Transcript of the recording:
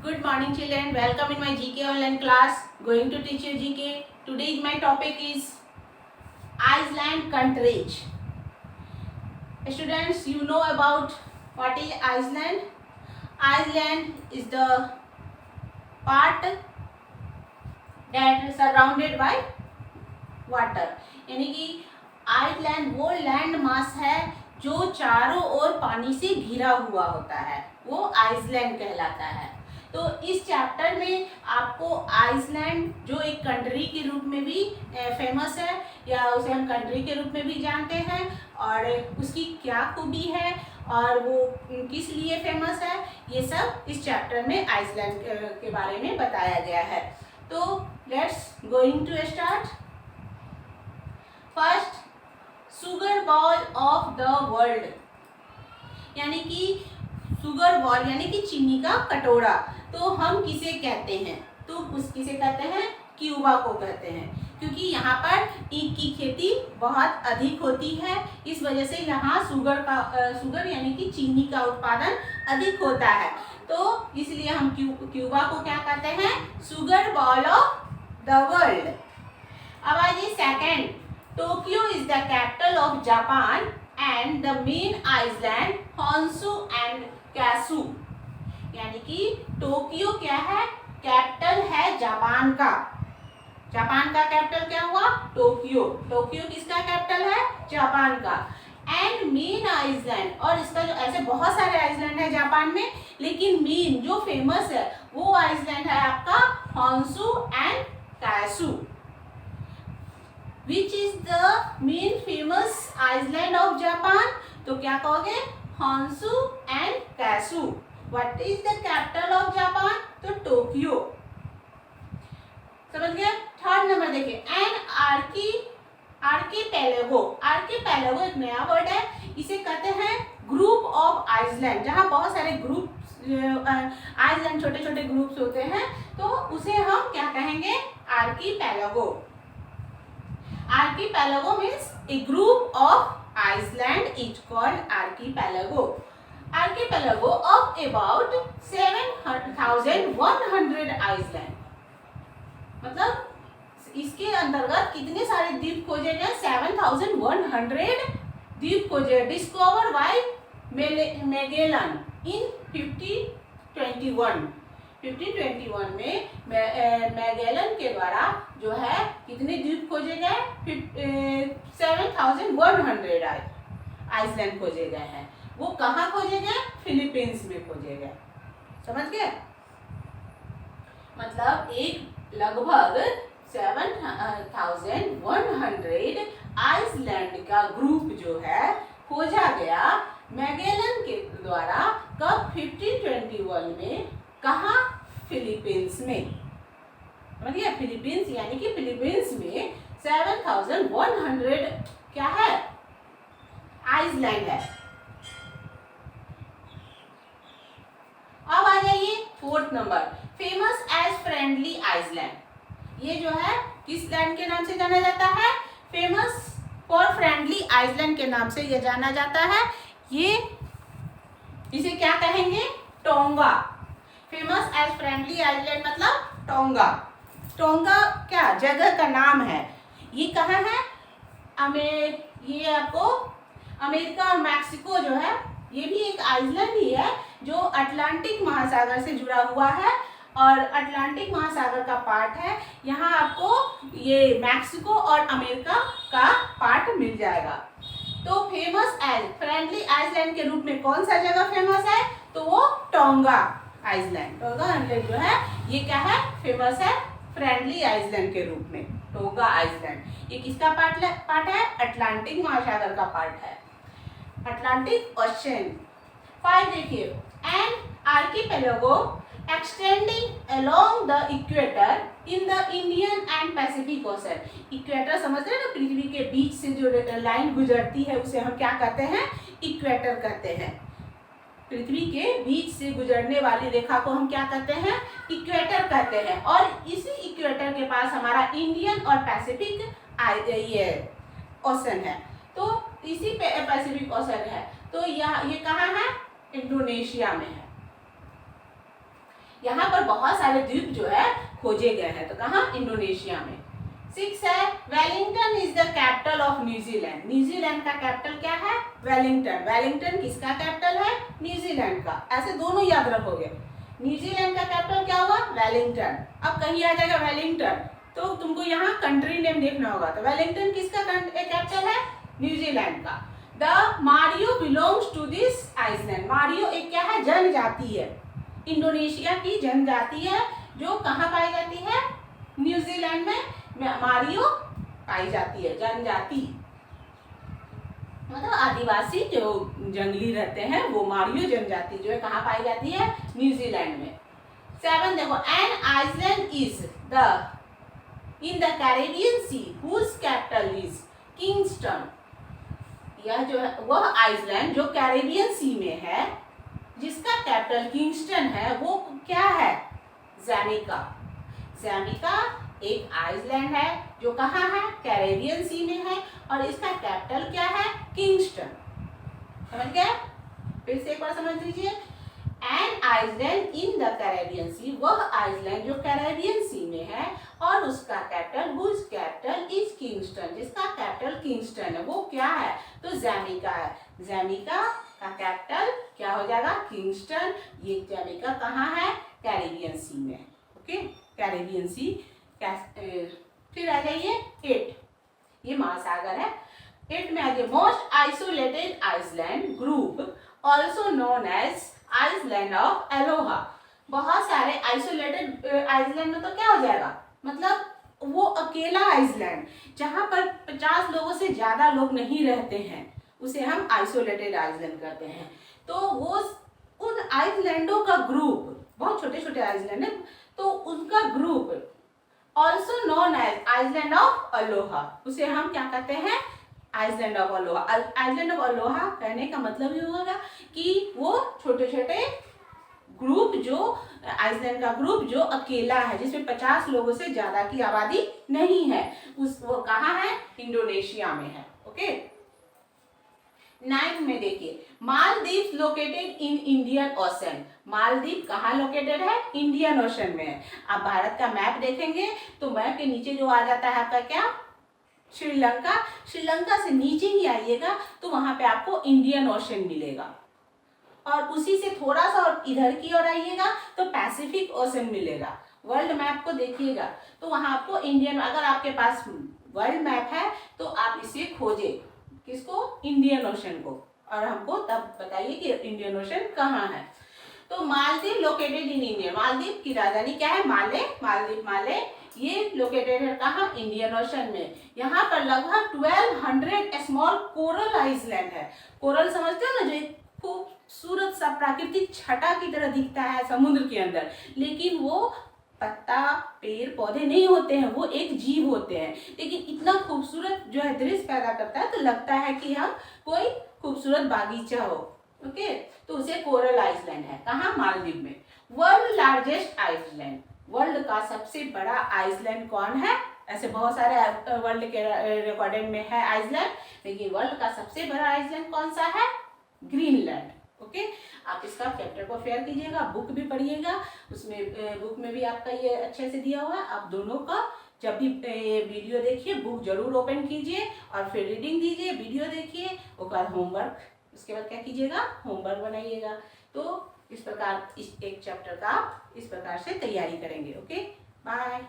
Good morning children, welcome in my GK online class. Going to teach you GK. Today my topic is Iceland countries. Students, you know about what is Iceland? Iceland is the part that is surrounded by water. यानी कि Iceland वो land mass है जो चारों ओर पानी से घिरा हुआ होता है, वो आइसलैंड कहलाता है। तो इस चैप्टर में आपको आइसलैंड जो एक कंट्री के रूप में भी फेमस है या उसे हम कंट्री के रूप में भी जानते हैं और उसकी क्या खूबी है और वो किस लिए फेमस है, ये सब इस चैप्टर में आइसलैंड के बारे में बताया गया है। तो let's going to start. First, sugar bowl of the world, यानी कि सुगर बॉल यानी कि चीनी का कटोरा। तो हम किसे कहते हैं? तो किसे कहते हैं? क्यूबा को कहते हैं, क्योंकि यहाँ पर ईख की खेती बहुत अधिक होती है। इस वजह से यहाँ सुगर यानी कि चीनी का उत्पादन अधिक होता है। तो इसलिए हम क्यूबा को क्या कहते हैं? Sugar bowl of the world. अब आइए second, Tokyo is the capital of Japan and the main island Honshu and Kyushu. यानी कि टोक्यो क्या है? कैपिटल है जापान का। जापान का कैपिटल क्या हुआ? टोक्यो। टोक्यो किसका कैपिटल है? जापान का। एंड मेन आइसलैंड, और इसका जो ऐसे बहुत सारे आइसलैंड है जापान में, लेकिन मेन जो फेमस है वो आइसलैंड है आपका Honshu and Kyushu. Which is the main famous island of Japan? तो क्या कहोगे? Honshu and Kyushu. What is the capital of Japan? तो टोक्यो। समझ गए? थर्ड नंबर देखिए, एन आर्कीपेलागो। आर्कीपेलागो एक नया वर्ड है, इसे कहते हैं ग्रुप ऑफ आइसलैंड, जहाँ बहुत सारे ग्रुप आइसलैंड छोटे छोटे ग्रुप्स होते हैं, तो उसे हम क्या कहेंगे? Archipelago. Archipelago means a group of Iceland is called archipelago. Archipelago of about 7,100 island. मतलब इसके अंतर्गत कितने सारे द्वीप खोजे गए? 7,100 द्वीप खोजे। डिस्कवर बाय मैगेलन इन 1521 में मैगेलन के द्वारा जो है कितने द्वीप खोजे गए? 7,100 आइसलैंड खोजे गए हैं। वो कहाँ खोजे गए? फिलीपींस में खोजे गए। समझ गए? मतलब एक लगभग 7,100 आइसलैंड का ग्रुप जो है खोजा गया मैगेलन के द्वारा। कब? 1521 में। कहाँ? फिलीपींस में। समझिए, फिलीपींस यानी कि फिलीपींस में 7,100 क्या है? आइसलैंड है। अब आ जाइए fourth number, famous as friendly island. ये जो है किस लैंड के नाम से जाना जाता है? फेमस फॉर फ्रेंडली आइसलैंड के नाम से यह जाना जाता है। ये इसे क्या कहेंगे? Tonga. Famous as friendly island मतलब टोंगा। टोंगा क्या जगह का नाम है? ये कहाँ है? ये आपको अमेरिका और मैक्सिको जो है, ये भी एक आइसलैंड ही है जो अटलांटिक महासागर से जुड़ा हुआ है और अटलांटिक महासागर का पार्ट है। यहाँ आपको ये मैक्सिको और अमेरिका का पार्ट मिल जाएगा। तो फेमस एज फ्रेंडली आइसलैंड के रूप में कौन सा जगह फेमस है? तो वो टोंगा आइसलैंड। टोंगा आइसलैंड जो है ये क्या है? फेमस है फ्रेंडली आइसलैंड के रूप में। टोंगा आइसलैंड ये किसका पार्ट है? अटलांटिक महासागर का पार्ट है, अटलांटिक ओशन। 5 देखिए, an archipelago extending along the equator in the Indian and Pacific ocean. Equator समझते हैं ना? पृथ्वी के बीच से जो लाइन गुजरती है उसे हम क्या कहते हैं? इक्वेटर कहते हैं। पृथ्वी के बीच से गुजरने वाली रेखा को हम क्या कहते हैं? इक्वेटर कहते हैं। और इसी इक्वेटर के पास हमारा इंडियन और पैसिफिक ये ओशन है। तो इसी पैसिफिक ओशन है। तो ये कहाँ है? इंडोनेशिया में है। यहाँ पर बहुत सारे द्वीप जो है खोजे गए हैं। तो कहाँ? इंडोनेशिया में। 6 है Wellington is the capital of New Zealand. New Zealand का कैपिटल क्या है? वेलिंगटन। वेलिंगटन किसका कैपिटल है? न्यूजीलैंड का। ऐसे दोनों याद रखोगे। न्यूजीलैंड का कैपिटल क्या हुआ? वेलिंगटन। अब कहीं आ जाएगा वेलिंगटन तो तुमको यहाँ कंट्री नेम देखना होगा। तो वेलिंगटन किसका कैपिटल है? न्यूजीलैंड का। The Maori belongs to this island. Maori एक क्या है? जनजाति है, इंडोनेशिया की जनजाति है जो कहाँ पाई जाती है? न्यूजीलैंड में मारियो पाई जाती है। जनजाति मतलब आदिवासी जो जंगली रहते हैं वो मारियो जनजाति जो है कहाँ पाई जाती है? न्यूजीलैंड में। 7 देखो, an island is the in the Caribbean sea whose capital is Kingston. यह जो है वह आइसलैंड जो कैरेबियन सी में है जिसका कैपिटल किंगस्टन है वो क्या है? जैमिका। जैमिका एक आइसलैंड है जो कहाँ है? कैरेबियन सी में है और इसका कैपिटल क्या है? किंगस्टन। समझ गए? फिर से एक बार समझ लीजिए। An island in the Caribbean Sea, वह आइसलैंड जो कैरेबियन सी में है और उसका capital whose capital is Kingston, जिसका कैपिटल किंगस्टन है वो क्या है? तो जैमिका है। जैमिका का कैपिटल क्या हो जाएगा? किंगस्टन। ये जैमिका कहाँ है? कैरेबियन सी में। Okay, Caribbean sea. फिर आ जाइए 8, ये महासागर है। 8 में आ जाइए, most isolated island group also known as island of aloha. बहुत सारे आइसोलेटेड आइसलैंड में तो क्या हो जाएगा? मतलब वो अकेला आइसलैंड जहां पर 50 लोगों से ज्यादा लोग नहीं रहते हैं उसे हम आइसोलेटेड आइसलैंड कहते हैं। तो वो उन आइसलैंडों का ग्रुप, बहुत छोटे छोटे आइसलैंड है, तो उनका group also known as island of aloha, उसे हम क्या कहते हैं? Island of aloha. Island of aloha कहने का मतलब ये होगा कि वो छोटे छोटे ग्रुप जो आइसलैंड का ग्रुप जो अकेला है जिसमें 50 लोगों से ज्यादा की आबादी नहीं है, उस वो कहाँ है? इंडोनेशिया में है। ओके, 9 में देखिए, Maldives located in Indian ocean. Maldives कहाँ लोकेटेड है? इंडियन ओशन में है। आप भारत का मैप देखेंगे तो मैप के नीचे जो आ जाता है आपका क्या? श्रीलंका। श्रीलंका से नीचे ही आइएगा तो वहां पे आपको इंडियन ओशन मिलेगा और उसी से थोड़ा सा और इधर की ओर आइएगा तो पैसिफिक ओशन मिलेगा। वर्ल्ड मैप को देखिएगा तो वहां आपको इंडियन, अगर आपके पास वर्ल्ड मैप है तो आप इसे खोजे, किसको? इंडियन ओशन को, और हमको तब बताइए कि इंडियन ओशन कहाँ है। तो Maldives located in India. Maldives की राजधानी क्या है? माले। मालदीव माले ये लोकेटेड है कहाँ? इंडियन ओशन में। यहाँ पर लगभग 1200 स्मॉल कोरल आइसलैंड है। कोरल समझते हो ना, जो एक खूबसूरत सा प्राकृतिक छटा की तरह दिखता है समुद्र के अंदर, लेकिन वो पत्ता पेड़ पौधे नहीं होते हैं, वो एक जीव होते हैं, लेकिन इतना खूबसूरत जो है दृश्य पैदा करता है तो लगता है कि हम कोई खूबसूरत बागीचा हो। ओके, तो उसे कोरल आइसलैंड है। कहाँ? मालदीव में। वर्ल्ड लार्जेस्ट आइसलैंड, वर्ल्ड का सबसे बड़ा आइसलैंड कौन है? ऐसे बहुत सारे वर्ल्ड के रिकॉर्डेड में है आइसलैंड, लेकिन वर्ल्ड का सबसे बड़ा आइसलैंड कौन सा है? ग्रीनलैंड। ओके, आप इसका चैप्टर को फेयर कीजिएगा, बुक भी पढ़िएगा, उसमें बुक में भी आपका ये अच्छे से दिया हुआ है। आप दोनों का जब भी वीडियो देखिए, बुक जरूर ओपन कीजिए और फिर रीडिंग दीजिए, वीडियो देखिए, उसके बाद होमवर्क, उसके बाद क्या कीजिएगा? होमवर्क बनाइएगा। तो इस प्रकार इस एक चैप्टर का इस प्रकार से तैयारी करेंगे। Okay, bye.